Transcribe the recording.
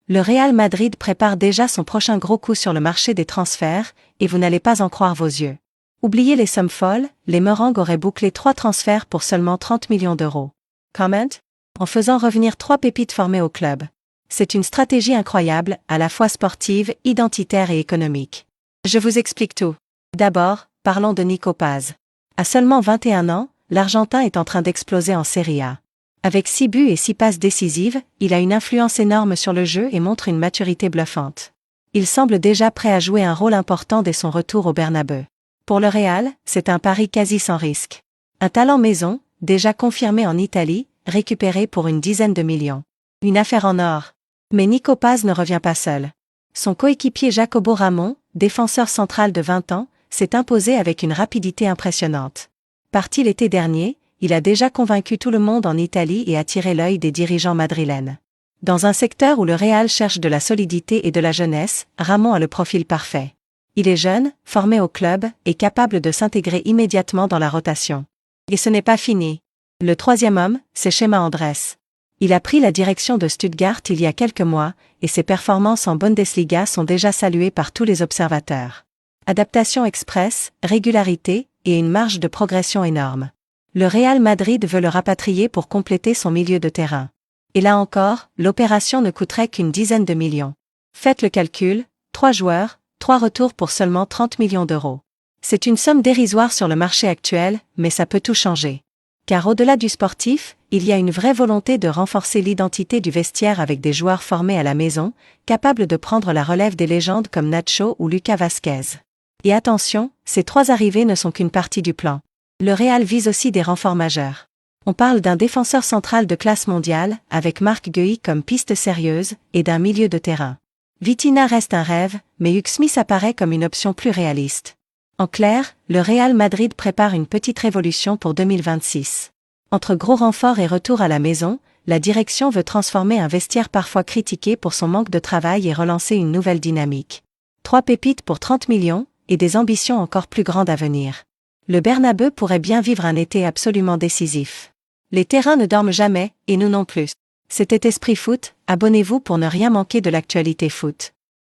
Le Real Madrid prépare déjà son prochain gros coup sur le marché des transferts, et vous n'allez pas en croire vos yeux. Oubliez les sommes folles, les Merengues auraient bouclé 3 transferts pour seulement 30 millions d'euros. Comment? En faisant revenir 3 pépites formées au club. C'est une stratégie incroyable, à la fois sportive, identitaire et économique. Je vous explique tout. D'abord, parlons de Nico Paz. À seulement 21 ans, l'Argentin est en train d'exploser en Serie A. Avec 6 buts et 6 passes décisives, il a une influence énorme sur le jeu et montre une maturité bluffante. Il semble déjà prêt à jouer un rôle important dès son retour au Bernabeu. Pour le Real, c'est un pari quasi sans risque. Un talent maison, déjà confirmé en Italie, récupéré pour une dizaine de millions. Une affaire en or. Mais Nico Paz ne revient pas seul. Son coéquipier Jacobo Ramon, défenseur central de 20 ans, s'est imposé avec une rapidité impressionnante. Parti l'été dernier, il a déjà convaincu tout le monde en Italie et attiré l'œil des dirigeants madrilènes. Dans un secteur où le Real cherche de la solidité et de la jeunesse, Ramon a le profil parfait. Il est jeune, formé au club, et capable de s'intégrer immédiatement dans la rotation. Et ce n'est pas fini. Le troisième homme, c'est Chema Andrés. Il a pris la direction de Stuttgart il y a quelques mois, et ses performances en Bundesliga sont déjà saluées par tous les observateurs. Adaptation express, régularité, et une marge de progression énorme. Le Real Madrid veut le rapatrier pour compléter son milieu de terrain. Et là encore, l'opération ne coûterait qu'une dizaine de millions. Faites le calcul, 3 joueurs, 3 retours pour seulement 30 millions d'euros. C'est une somme dérisoire sur le marché actuel, mais ça peut tout changer. Car au-delà du sportif, il y a une vraie volonté de renforcer l'identité du vestiaire avec des joueurs formés à la maison, capables de prendre la relève des légendes comme Nacho ou Lucas Vazquez. Et attention, ces 3 arrivées ne sont qu'une partie du plan. Le Real vise aussi des renforts majeurs. On parle d'un défenseur central de classe mondiale, avec Marc Guehi comme piste sérieuse, et d'un milieu de terrain. Vitinha reste un rêve, mais Hugh Smith apparaît comme une option plus réaliste. En clair, le Real Madrid prépare une petite révolution pour 2026. Entre gros renforts et retour à la maison, la direction veut transformer un vestiaire parfois critiqué pour son manque de travail et relancer une nouvelle dynamique. 3 pépites pour 30 millions, et des ambitions encore plus grandes à venir. Le Bernabeu pourrait bien vivre un été absolument décisif. Les terrains ne dorment jamais, et nous non plus. C'était Esprit Foot, abonnez-vous pour ne rien manquer de l'actualité foot.